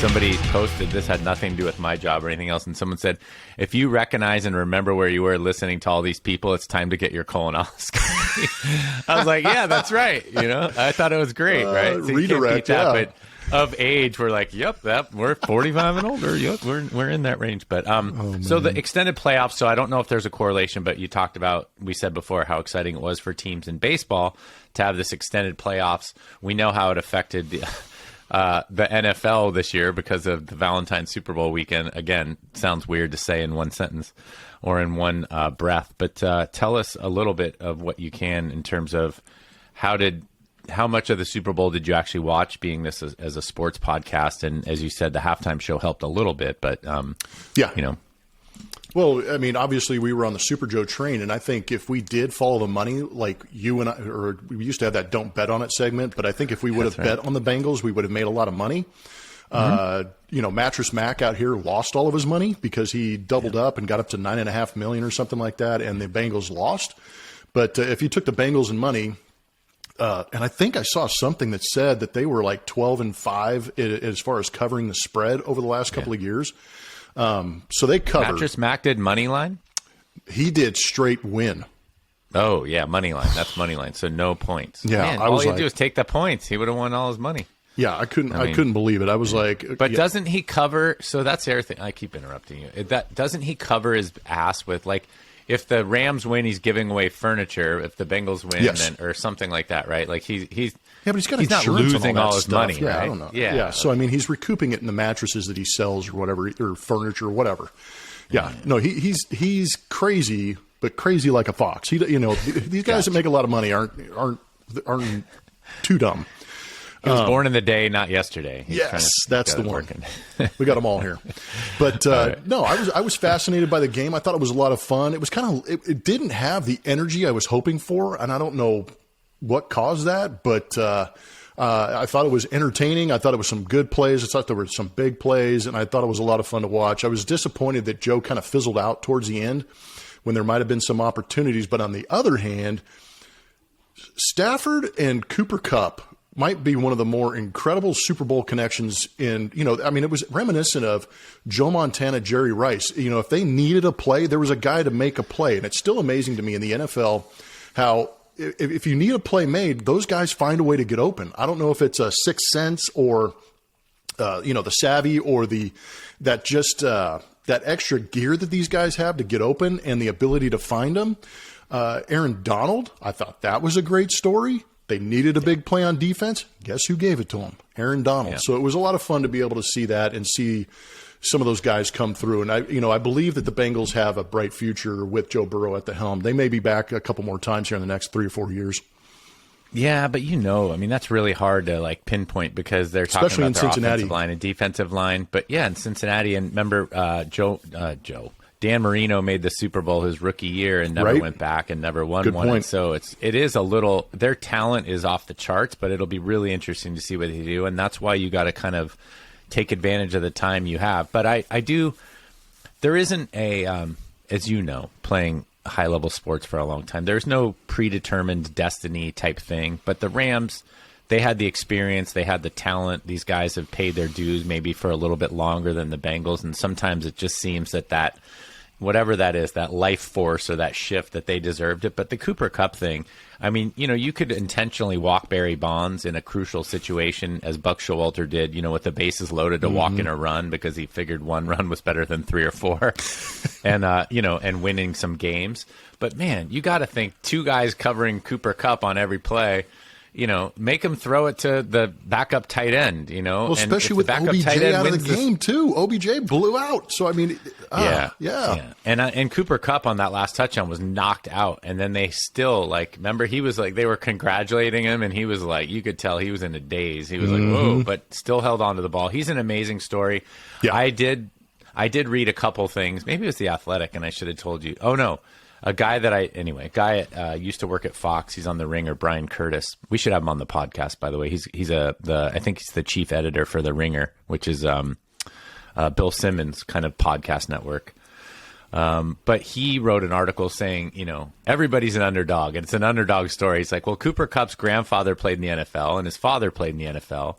somebody posted, this had nothing to do with my job or anything else, and someone said, if you recognize and remember where you were listening to all these people, it's time to get your colonoscopy. I was like, yeah, that's right. I thought it was great, right? So redirect, yeah. But of age, we're like, yep, we're 45 and older. Yep, we're in that range. But so the extended playoffs. So I don't know if there's a correlation, but you talked about, we said before how exciting it was for teams in baseball to have this extended playoffs. We know how it affected the NFL this year because of the Valentine's Super Bowl weekend. Again, sounds weird to say in one sentence or in one breath, but tell us a little bit of what you can in terms of how much of the Super Bowl did you actually watch, being this as a sports podcast? And as you said, the halftime show helped a little bit, but Well, I mean, obviously we were on the Super Joe train, and I think if we did follow the money, like you and I, or we used to have that "Don't Bet on It" segment, but I think if we would have bet on the Bengals, we would have made a lot of money. Mattress Mac out here lost all of his money because he doubled up and got up to $9.5 million or something like that, and the Bengals lost. But if you took the Bengals and money, and I think I saw something that said that they were like 12-5 as far as covering the spread over the last couple of years. So they covered. Mattress Mac did money line? He did straight win. Oh, yeah, money line. That's money line. So no points. Yeah, man, all he'd do is take the points. He would have won all his money. Yeah, I couldn't believe it. I was like, but doesn't he cover? So that's the other thing. I keep interrupting you. Doesn't he cover his ass with, like, if the Rams win, he's giving away furniture. If the Bengals win, then, or something like that, right? Like he's but he's got he's not losing all his money, yeah, right? I don't know. Yeah. So I mean, he's recouping it in the mattresses that he sells or whatever, or furniture or whatever. Yeah, no, he's crazy, but crazy like a fox. These guys that make a lot of money aren't too dumb. He was born in the day, not yesterday. Yes, that's the one. We got them all here. But no, I was fascinated by the game. I thought it was a lot of fun. It was it didn't have the energy I was hoping for, and I don't know what caused that, but I thought it was entertaining. I thought it was some good plays. I thought there were some big plays, and I thought it was a lot of fun to watch. I was disappointed that Joe kind of fizzled out towards the end when there might have been some opportunities. But on the other hand, Stafford and Cooper Kupp might be one of the more incredible Super Bowl connections it was reminiscent of Joe Montana, Jerry Rice. If they needed a play, there was a guy to make a play. And it's still amazing to me in the NFL how if you need a play made, those guys find a way to get open. I don't know if it's a sixth sense or, the savvy or that extra gear that these guys have to get open and the ability to find them. Aaron Donald, I thought that was a great story. They needed a big play on defense. Guess who gave it to them? Aaron Donald. Yeah. So it was a lot of fun to be able to see that and see some of those guys come through. And I believe that the Bengals have a bright future with Joe Burrow at the helm. They may be back a couple more times here in the next 3 or 4 years. Yeah, but that's really hard to pinpoint because they're talking especially about their in Cincinnati. Offensive line and defensive line. But yeah, in Cincinnati, and remember Dan Marino made the Super Bowl his rookie year and never went back and never won one. And so it is a little, their talent is off the charts, but it'll be really interesting to see what they do. And that's why you got to kind of take advantage of the time you have. But there isn't as you know, playing high level sports for a long time, there's no predetermined destiny type thing. But the Rams, they had the experience, they had the talent. These guys have paid their dues maybe for a little bit longer than the Bengals. And sometimes it just seems that whatever that is, that life force or that shift, that they deserved it. But the Cooper Kupp thing, you could intentionally walk Barry Bonds in a crucial situation, as Buck Showalter did, with the bases loaded to walk in a run because he figured one run was better than 3 or 4 and winning some games. But man, you got to think 2 guys covering Cooper Kupp on every play, make him throw it to the backup tight end, Well, especially with OBJ out of the game, too. OBJ blew out. So, yeah. And Cooper Kupp on that last touchdown was knocked out. And then they still, remember, he was they were congratulating him, and he was you could tell he was in a daze. He was whoa, but still held on to the ball. He's an amazing story. Yeah. I did read a couple things. Maybe it was The Athletic, and I should have told you. Oh, no. A guy used to work at Fox. He's on The Ringer, Brian Curtis. We should have him on the podcast, by the way. I think he's the chief editor for The Ringer, which is Bill Simmons' kind of podcast network. But he wrote an article saying, everybody's an underdog, and it's an underdog story. He's like, well, Cooper Kupp's grandfather played in the NFL, and his father played in the NFL.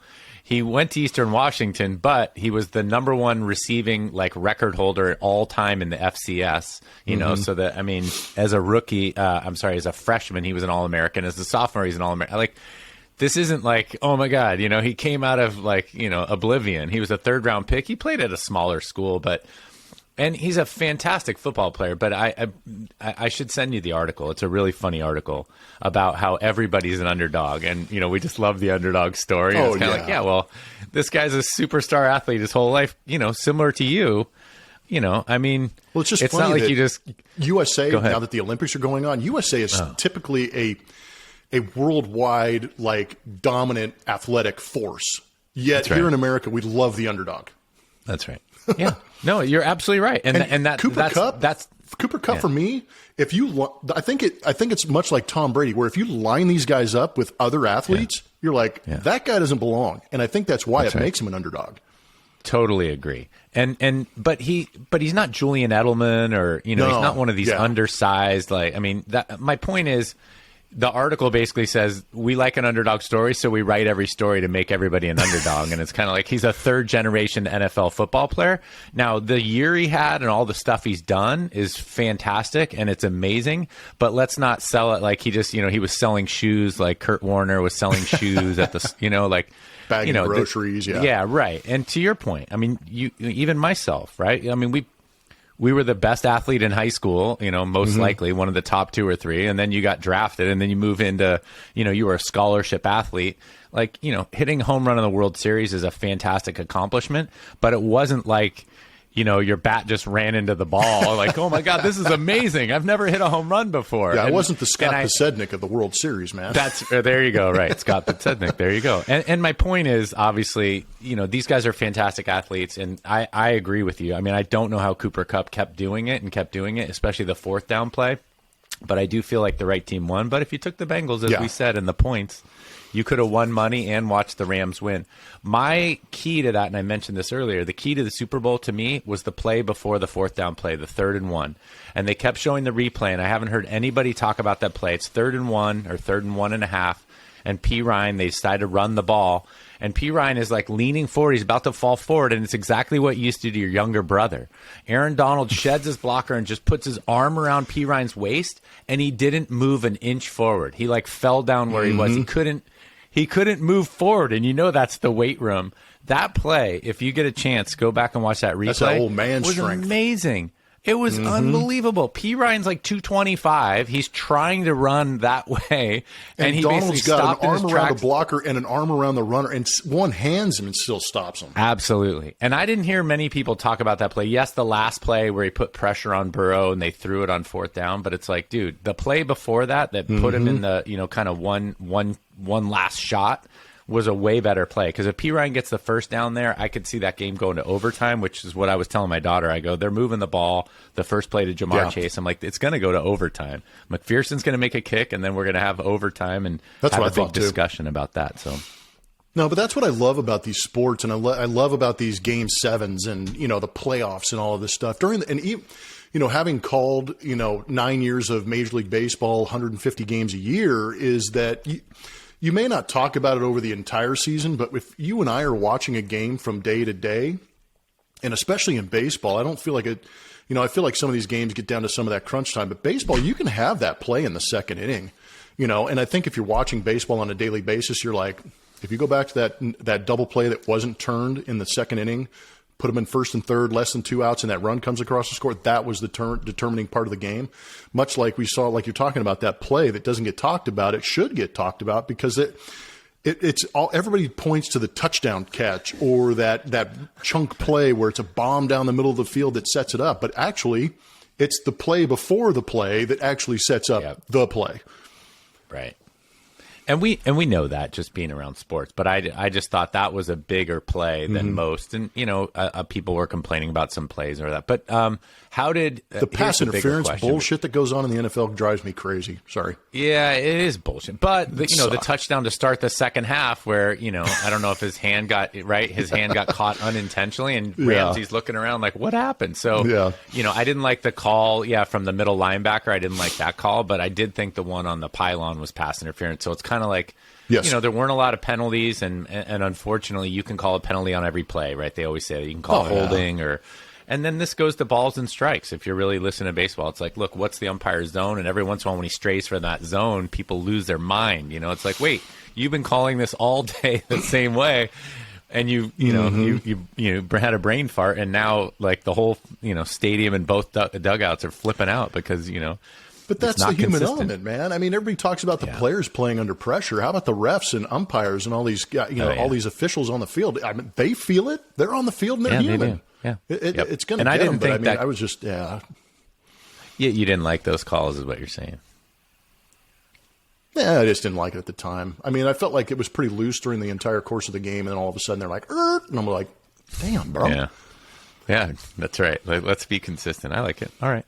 He went to Eastern Washington, but he was the number one receiving record holder all time in the FCS. So that as a rookie, as a freshman, he was an All-American. As a sophomore, he's an All-American. This isn't oh my God, he came out of oblivion. He was a third round pick. He played at a smaller school, and he's a fantastic football player. But I should send you the article. It's a really funny article about how everybody's an underdog. And, we just love the underdog story. It's kind of well, this guy's a superstar athlete his whole life, similar to you. Well, it's just it's funny not like that you just USA, now that the Olympics are going on, USA is typically a worldwide, dominant athletic force. Yet here in America, we love the underdog. That's right. Yeah. No, you're absolutely right. And that Cooper Kupp for me, I think it's much like Tom Brady, where if you line these guys up with other athletes, you're like, that guy doesn't belong. And I think that's why makes him an underdog. Totally agree. But he's not Julian Edelman or, he's not one of these undersized, my point is, the article basically says we like an underdog story, so we write every story to make everybody an underdog. And it's kind of like he's a third-generation NFL football player. Now, the year he had and all the stuff he's done is fantastic, and it's amazing. But let's not sell it like he just, he was selling shoes like Kurt Warner was selling shoes at the, bagging groceries, Yeah, right. And to your point, even myself, right? We were the best athlete in high school, most likely one of the top 2 or 3. And then you got drafted and then you move into, you were a scholarship athlete. Hitting a home run in the World Series is a fantastic accomplishment, but it wasn't like, your bat just ran into the ball. Oh my God, this is amazing. I've never hit a home run before. Yeah, I wasn't the Scott Podsednik of the World Series, man. There you go. Right. Scott Podsednik. There you go. And my point is, obviously, these guys are fantastic athletes. And I agree with you. I don't know how Cooper Kupp kept doing it, especially the fourth down play. But I do feel like the right team won. But if you took the Bengals, as we said, in the points, you could have won money and watched the Rams win. My key to that, and I mentioned this earlier, the key to the Super Bowl to me was the play before the fourth down play, the 3rd and 1. And they kept showing the replay, and I haven't heard anybody talk about that play. It's 3rd and 1 or 3rd and 1.5. And P. Ryan, they decided to run the ball. And P. Ryan is leaning forward. He's about to fall forward, and it's exactly what you used to do to your younger brother. Aaron Donald sheds his blocker and just puts his arm around P. Ryan's waist, and he didn't move an inch forward. He fell down where he was. He couldn't move forward, and that's the weight room. That play, if you get a chance, go back and watch that replay. That's that old man strength. Was amazing. It was unbelievable. P. Ryan's 225. He's trying to run that way, and he Donald's basically got stopped an arm in his around tracks. the blocker and an arm around the runner, and one hands him and still stops him. Absolutely. And I didn't hear many people talk about that play. Yes, the last play where he put pressure on Burrow and they threw it on 4th down, but it's dude, the play before that put him in the kind of one last shot was a way better play. Because if P. Ryan gets the first down there, I could see that game going to overtime, which is what I was telling my daughter. I go, they're moving the ball, the first play to Jamar Chase. I'm like, it's going to go to overtime. McPherson's going to make a kick, and then we're going to have overtime and have a big discussion about that. So. No, but that's what I love about these sports, and I love about these Game 7s and, the playoffs and all of this stuff. Having called, 9 years of Major League Baseball, 150 games a year, is that you may not talk about it over the entire season, but if you and I are watching a game from day to day, and especially in baseball, I don't feel like it, I feel like some of these games get down to some of that crunch time, but baseball, you can have that play in the second inning, and I think if you're watching baseball on a daily basis, you're like, if you go back to that double play that wasn't turned in the second inning, put them in 1st and 3rd, less than 2 outs, and that run comes across the score, that was the determining part of the game. Much like we saw, like you're talking about, that play that doesn't get talked about, it should get talked about because it's all, everybody points to the touchdown catch or that chunk play where it's a bomb down the middle of the field that sets it up. But actually, it's the play before the play that actually sets up the play. Right. And we know that just being around sports, but I just thought that was a bigger play than most, and people were complaining about some plays or that. But how did the pass interference bullshit that goes on in the NFL drives me crazy? Sorry. Yeah, it is bullshit. But the touchdown to start the second half, where I don't know if his hand got caught unintentionally, and Ramsey's looking around like, what happened? So I didn't like the call. Yeah, from the middle linebacker, I didn't like that call, but I did think the one on the pylon was pass interference. So it's kind of like, there weren't a lot of penalties, and unfortunately, you can call a penalty on every play, right? They always say that you can call holding and then this goes to balls and strikes. If you're really listening to baseball, it's like, look, what's the umpire's zone? And every once in a while, when he strays from that zone, people lose their mind. It's like, wait, you've been calling this all day the same way, and you had a brain fart, and now like the whole stadium and both dugouts are flipping out because But that's the human element, man. I mean, everybody talks about the players playing under pressure. How about the refs and umpires and all these, all these officials on the field? I mean, they feel it. They're on the field and they're human. They do. Yeah, it's going to get them. But I mean, I was just, Yeah, you didn't like those calls, is what you're saying. Yeah, I just didn't like it at the time. I mean, I felt like it was pretty loose during the entire course of the game, and then all of a sudden they're like, and I'm like, damn, bro. Yeah, that's right. Let's be consistent. I like it. All right.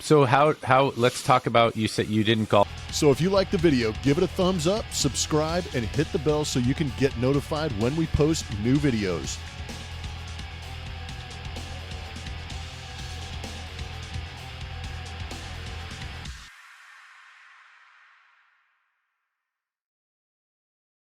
So how? Let's talk about. You said you didn't call. So if you like the video, give it a thumbs up, subscribe, and hit the bell so you can get notified when we post new videos.